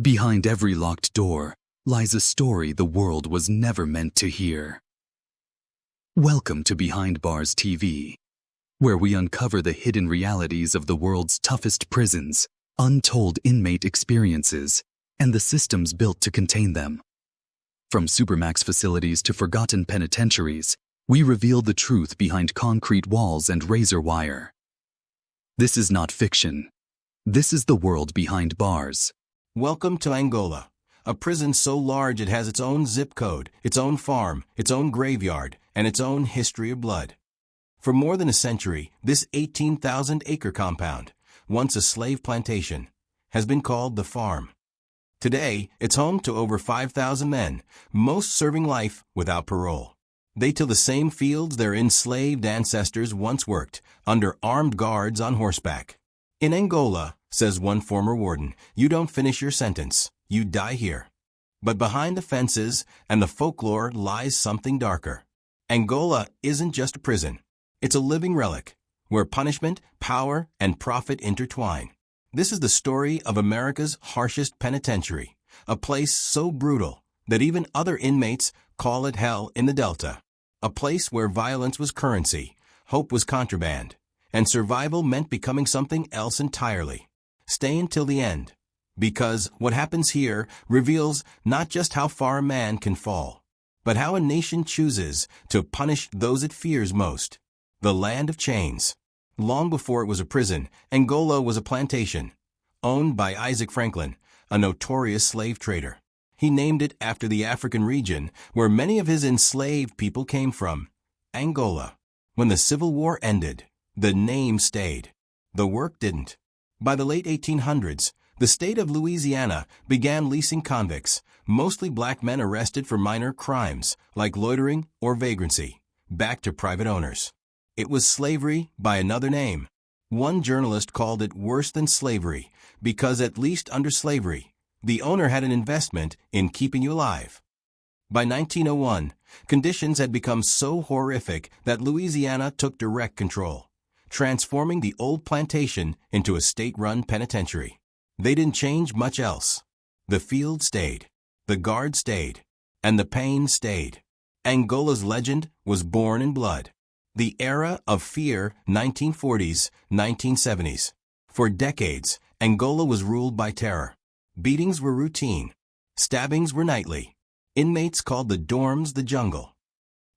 Behind every locked door lies a story the world was never meant to hear. Welcome to Behind Bars TV, where we uncover the hidden realities of the world's toughest prisons, untold inmate experiences, and the systems built to contain them. From supermax facilities to forgotten penitentiaries, we reveal the truth behind concrete walls and razor wire. This is not fiction. This is the world behind bars. Welcome to Angola, a prison so large it has its own zip code, its own farm, its own graveyard, and its own history of blood. For more than a century, this 18,000-acre compound, once a slave plantation, has been called the farm. Today, it's home to over 5,000 men, most serving life without parole. They till the same fields their enslaved ancestors once worked, under armed guards on horseback. In Angola, says one former warden, you don't finish your sentence, you die here. But behind the fences and the folklore lies something darker. Angola isn't just a prison. It's a living relic, where punishment, power, and profit intertwine. This is the story of America's harshest penitentiary, a place so brutal that even other inmates call it hell in the Delta. A place where violence was currency, hope was contraband, and survival meant becoming something else entirely. Stay until the end, because what happens here reveals not just how far a man can fall, but how a nation chooses to punish those it fears most. The land of chains. Long before it was a prison, Angola was a plantation, owned by Isaac Franklin, a notorious slave trader. He named it after the African region where many of his enslaved people came from, Angola. When the Civil War ended, the name stayed. The work didn't. By the late 1800s, the state of Louisiana began leasing convicts, mostly black men arrested for minor crimes like loitering or vagrancy, back to private owners. It was slavery by another name. One journalist called it worse than slavery because, at least under slavery, the owner had an investment in keeping you alive. By 1901, conditions had become so horrific that Louisiana took direct control, transforming the old plantation into a state-run penitentiary. They didn't change much else. The field stayed, the guard stayed, and the pain stayed. Angola's legend was born in blood. The era of fear, 1940s, 1970s. For decades, Angola was ruled by terror. Beatings were routine. Stabbings were nightly. Inmates called the dorms the jungle.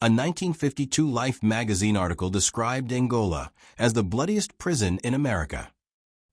A 1952 Life magazine article described Angola as the bloodiest prison in America.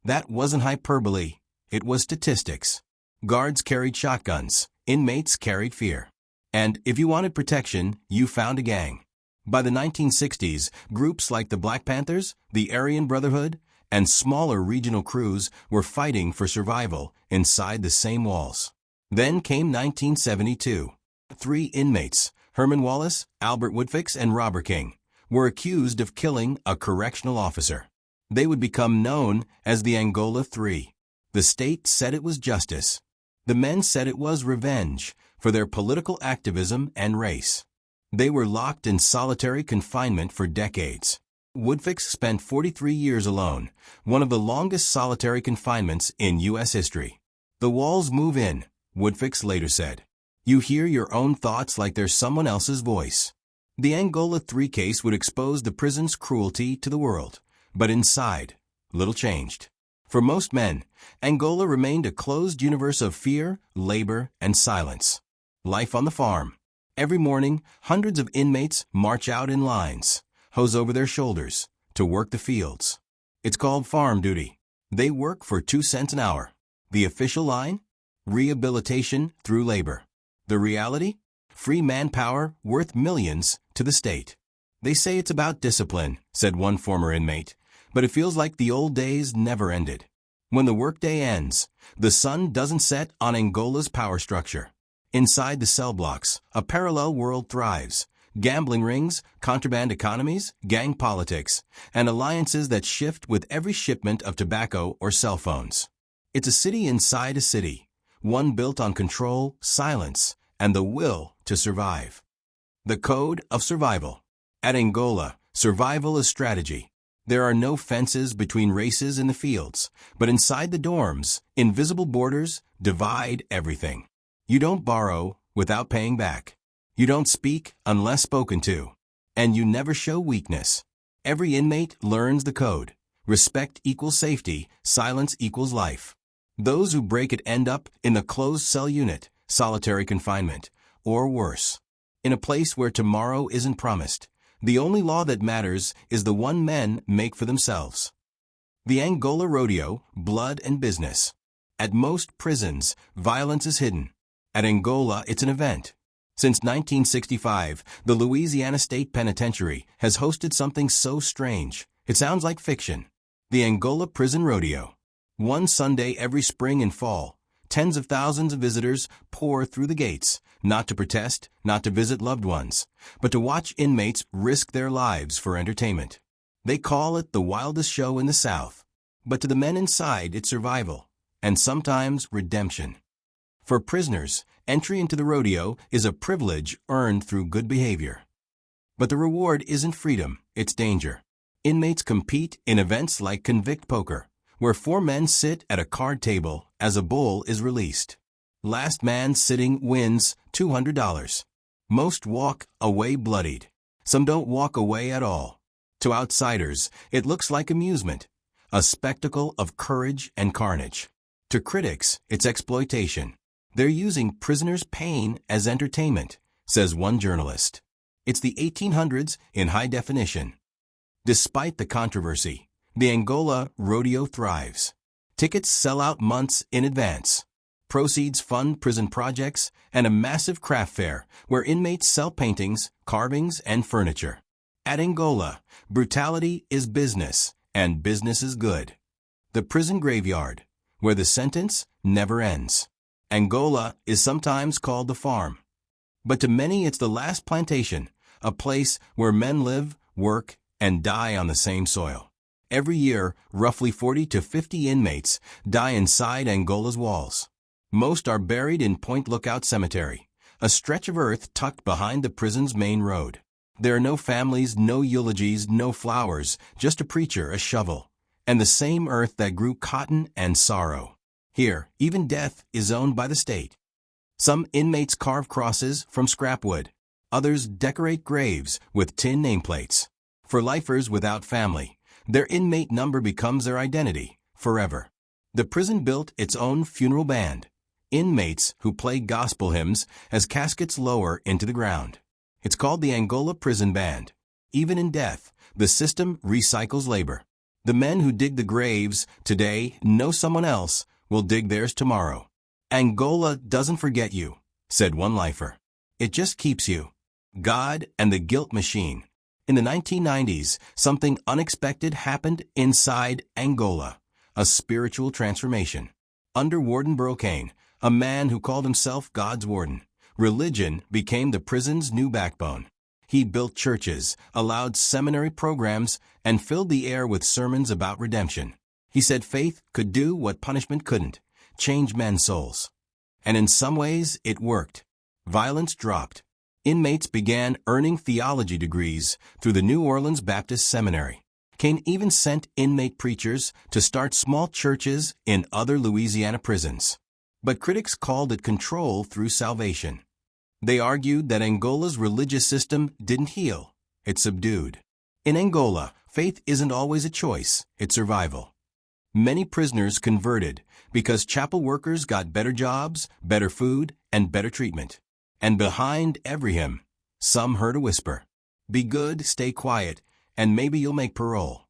That wasn't hyperbole, it was statistics. Guards carried shotguns, inmates carried fear. And if you wanted protection, you found a gang. By the 1960s, groups like the Black Panthers, the Aryan Brotherhood, and smaller regional crews were fighting for survival inside the same walls. Then came 1972. 3 inmates, Herman Wallace, Albert Woodfix, and Robert King, were accused of killing a correctional officer. They would become known as the Angola Three. The state said it was justice. The men said it was revenge for their political activism and race. They were locked in solitary confinement for decades. Woodfix spent 43 years alone, one of the longest solitary confinements in U.S. history. The walls move in, Woodfix later said. You hear your own thoughts like they're someone else's voice. The Angola 3 case would expose the prison's cruelty to the world, but inside, little changed. For most men, Angola remained a closed universe of fear, labor, and silence. Life on the farm. Every morning, hundreds of inmates march out in lines, hose over their shoulders, to work the fields. It's called farm duty. They work for 2 cents an hour. The official line? Rehabilitation through labor. The reality? Free manpower worth millions to the state. They say it's about discipline, said one former inmate, but it feels like the old days never ended. When the workday ends, the sun doesn't set on Angola's power structure. Inside the cell blocks, a parallel world thrives. Gambling rings, contraband economies, gang politics, and alliances that shift with every shipment of tobacco or cell phones. It's a city inside a city, one built on control, silence, and the will to survive. The code of survival. At Angola, survival is strategy. There are no fences between races in the fields, but inside the dorms, invisible borders divide everything. You don't borrow without paying back. You don't speak unless spoken to. And you never show weakness. Every inmate learns the code. Respect equals safety, silence equals life. Those who break it end up in the closed cell unit, solitary confinement, or worse. In a place where tomorrow isn't promised. The only law that matters is the one men make for themselves. The Angola Rodeo, blood and business. At most prisons, violence is hidden. At Angola, it's an event. Since 1965, the Louisiana State Penitentiary has hosted something so strange, it sounds like fiction. The Angola Prison Rodeo. One Sunday every spring and fall, tens of thousands of visitors pour through the gates, not to protest, not to visit loved ones, but to watch inmates risk their lives for entertainment. They call it the wildest show in the South, but to the men inside it's survival, and sometimes redemption. For prisoners, entry into the rodeo is a privilege earned through good behavior. But the reward isn't freedom, it's danger. Inmates compete in events like convict poker, where 4 men sit at a card table as a bull is released. Last man sitting wins $200. Most walk away bloodied. Some don't walk away at all. To outsiders, it looks like amusement, a spectacle of courage and carnage. To critics, it's exploitation. They're using prisoners' pain as entertainment, says one journalist. It's the 1800s in high definition. Despite the controversy, the Angola Rodeo thrives. Tickets sell out months in advance. Proceeds fund prison projects and a massive craft fair where inmates sell paintings, carvings, and furniture. At Angola, brutality is business, and business is good. The prison graveyard, where the sentence never ends. Angola is sometimes called the farm. But to many it's the Last Plantation, a place where men live, work, and die on the same soil. Every year, roughly 40 to 50 inmates die inside Angola's walls. Most are buried in Point Lookout Cemetery, a stretch of earth tucked behind the prison's main road. There are no families, no eulogies, no flowers, just a preacher, a shovel, and the same earth that grew cotton and sorrow. Here, even death is owned by the state. Some inmates carve crosses from scrap wood. Others decorate graves with tin nameplates. For lifers without family, their inmate number becomes their identity, forever. The prison built its own funeral band. Inmates who play gospel hymns as caskets lower into the ground. It's called the Angola Prison Band. Even in death, the system recycles labor. The men who dig the graves today know someone else will dig theirs tomorrow. Angola doesn't forget you, said one lifer. It just keeps you. God and the guilt machine. In the 1990s, something unexpected happened inside Angola, a spiritual transformation. Under Warden Brocane, a man who called himself God's warden, religion became the prison's new backbone. He built churches, allowed seminary programs, and filled the air with sermons about redemption. He said faith could do what punishment couldn't, change men's souls. And in some ways, it worked. Violence dropped. Inmates began earning theology degrees through the New Orleans Baptist Seminary. Kane even sent inmate preachers to start small churches in other Louisiana prisons. But critics called it control through salvation. They argued that Angola's religious system didn't heal, it subdued. In Angola, faith isn't always a choice, it's survival. Many prisoners converted because chapel workers got better jobs, better food, and better treatment. And behind every hymn, some heard a whisper, "Be good, stay quiet, and maybe you'll make parole."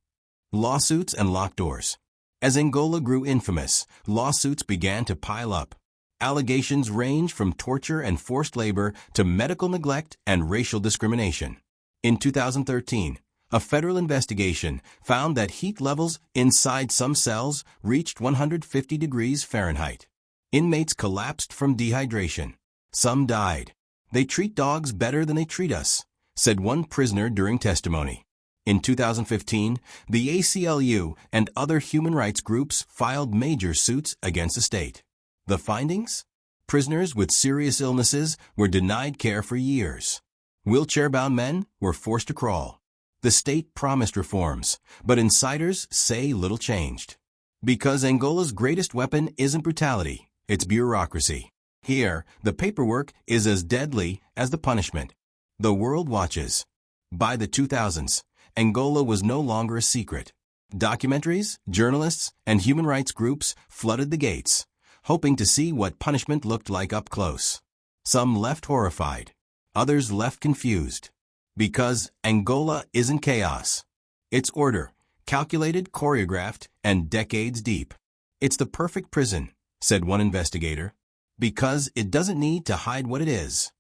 Lawsuits and locked doors. As Angola grew infamous, lawsuits began to pile up. Allegations range from torture and forced labor to medical neglect and racial discrimination. In 2013, a federal investigation found that heat levels inside some cells reached 150 degrees Fahrenheit. Inmates collapsed from dehydration. Some died. "They treat dogs better than they treat us," said one prisoner during testimony. In 2015, the ACLU and other human rights groups filed major suits against the state. The findings? Prisoners with serious illnesses were denied care for years. Wheelchair-bound men were forced to crawl. The state promised reforms, but insiders say little changed. Because Angola's greatest weapon isn't brutality, it's bureaucracy. Here, the paperwork is as deadly as the punishment. The world watches. By the 2000s, Angola was no longer a secret. Documentaries, journalists, and human rights groups flooded the gates, hoping to see what punishment looked like up close. Some left horrified. Others left confused. Because Angola isn't chaos. It's order, calculated, choreographed, and decades deep. It's the perfect prison, said one investigator, because it doesn't need to hide what it is.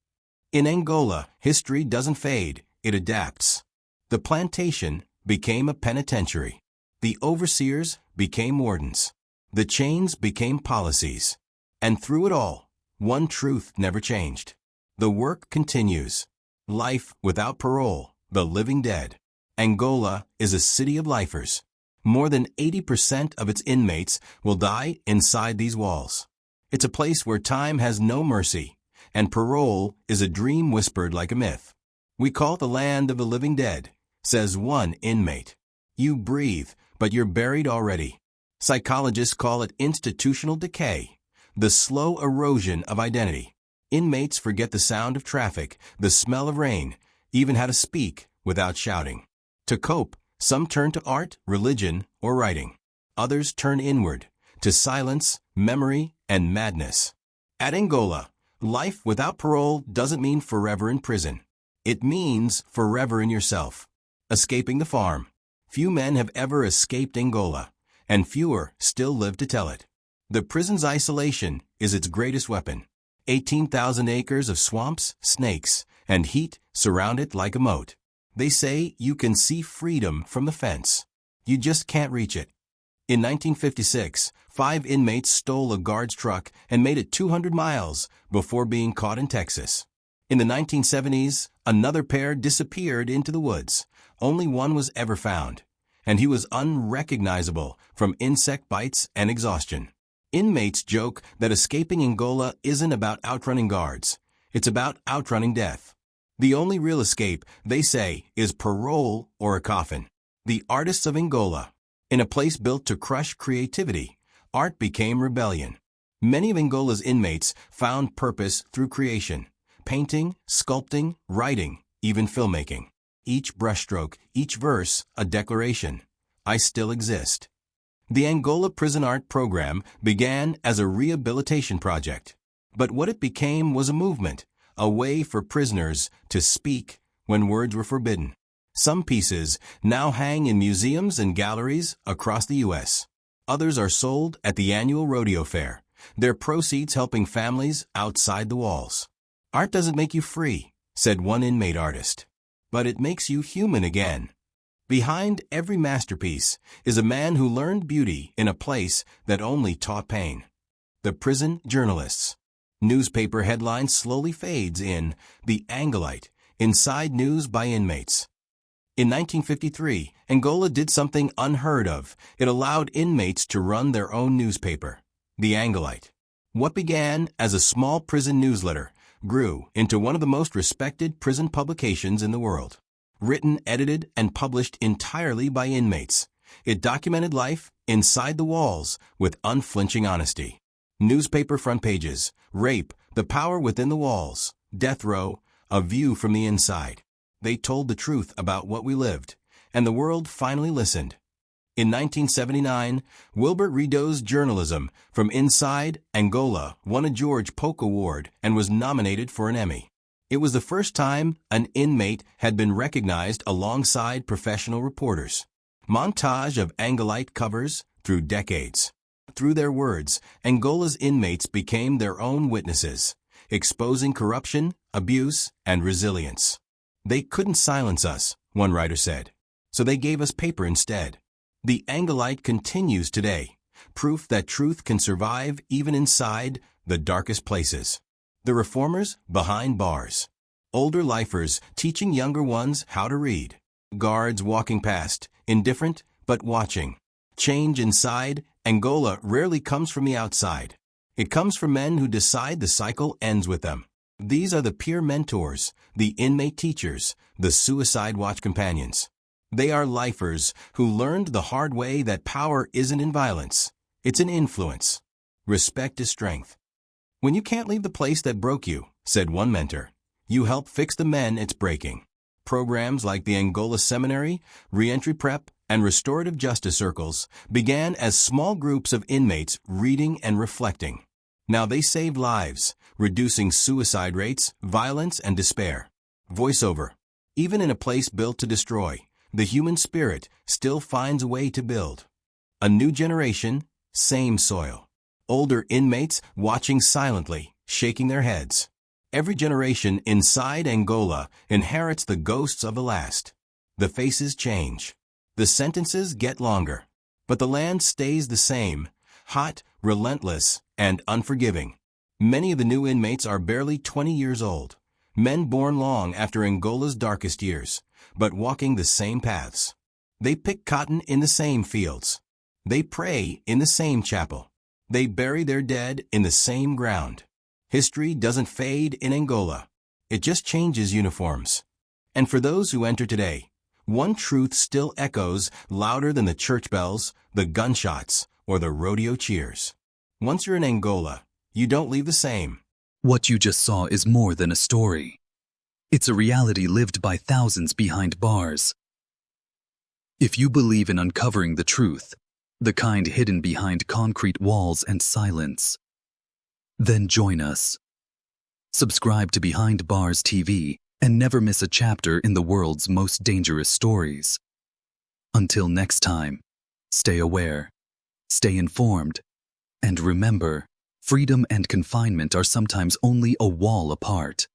In Angola, history doesn't fade, it adapts. The plantation became a penitentiary. The overseers became wardens. The chains became policies. And through it all, one truth never changed. The work continues. Life without parole, the living dead. Angola is a city of lifers. More than 80% of its inmates will die inside these walls. It's a place where time has no mercy, and parole is a dream whispered like a myth. We call it the land of the living dead, says one inmate. You breathe, but you're buried already. Psychologists call it institutional decay, the slow erosion of identity. Inmates forget the sound of traffic, the smell of rain, even how to speak without shouting. To cope, some turn to art, religion, or writing. Others turn inward, to silence, memory, and madness. At Angola, life without parole doesn't mean forever in prison. It means forever in yourself. Escaping the farm. Few men have ever escaped Angola, and fewer still live to tell it. The prison's isolation is its greatest weapon. 18,000 acres of swamps, snakes, and heat surround it like a moat. They say you can see freedom from the fence. You just can't reach it. In 1956, 5 inmates stole a guard's truck and made it 200 miles before being caught in Texas. In the 1970s, another pair disappeared into the woods. Only one was ever found, and he was unrecognizable from insect bites and exhaustion. Inmates joke that escaping Angola isn't about outrunning guards. It's about outrunning death. The only real escape, they say, is parole or a coffin. The artists of Angola. In a place built to crush creativity, art became rebellion. Many of Angola's inmates found purpose through creation. Painting, sculpting, writing, even filmmaking. Each brushstroke, each verse, a declaration. I still exist. The Angola Prison Art Program began as a rehabilitation project. But what it became was a movement, a way for prisoners to speak when words were forbidden. Some pieces now hang in museums and galleries across the U.S. Others are sold at the annual rodeo fair, their proceeds helping families outside the walls. Art doesn't make you free, said one inmate artist, but it makes you human again. Behind every masterpiece is a man who learned beauty in a place that only taught pain. The prison journalists. Newspaper headline slowly fades in The Angolite, inside news by inmates. In 1953, Angola did something unheard of. It allowed inmates to run their own newspaper, The Angolite. What began as a small prison newsletter grew into one of the most respected prison publications in the world. Written, edited, and published entirely by inmates, it documented life inside the walls with unflinching honesty. Newspaper front pages, rape, the power within the walls, death row, a view from the inside. They told the truth about what we lived, and the world finally listened. In 1979, Wilbert Redo's journalism from inside Angola won a George Polk Award and was nominated for an Emmy. It was the first time an inmate had been recognized alongside professional reporters. Montage of Angolite covers through decades. Through their words, Angola's inmates became their own witnesses, exposing corruption, abuse, and resilience. They couldn't silence us, one writer said, so they gave us paper instead. The Angolite continues today, proof that truth can survive even inside the darkest places. The reformers behind bars. Older lifers teaching younger ones how to read. Guards walking past, indifferent but watching. Change inside Angola rarely comes from the outside. It comes from men who decide the cycle ends with them. These are the peer mentors, the inmate teachers, the suicide watch companions. They are lifers who learned the hard way that power isn't in violence. It's in influence. Respect is strength. When you can't leave the place that broke you, said one mentor, you help fix the men it's breaking. Programs like the Angola Seminary, Reentry Prep, and Restorative Justice Circles began as small groups of inmates reading and reflecting. Now they save lives, reducing suicide rates, violence, and despair. Voiceover. Even in a place built to destroy, the human spirit still finds a way to build. A new generation, same soil. Older inmates watching silently, shaking their heads. Every generation inside Angola inherits the ghosts of the last. The faces change. The sentences get longer. But the land stays the same, hot, relentless, and unforgiving. Many of the new inmates are barely 20 years old, men born long after Angola's darkest years, but walking the same paths. They pick cotton in the same fields. They pray in the same chapel. They bury their dead in the same ground. History doesn't fade in Angola. It just changes uniforms. And for those who enter today, one truth still echoes louder than the church bells, the gunshots, or the rodeo cheers. Once you're in Angola, you don't leave the same. What you just saw is more than a story. It's a reality lived by thousands behind bars. If you believe in uncovering the truth, the kind hidden behind concrete walls and silence, then join us. Subscribe to Behind Bars TV and never miss a chapter in the world's most dangerous stories. Until next time, stay aware, stay informed, and remember, freedom and confinement are sometimes only a wall apart.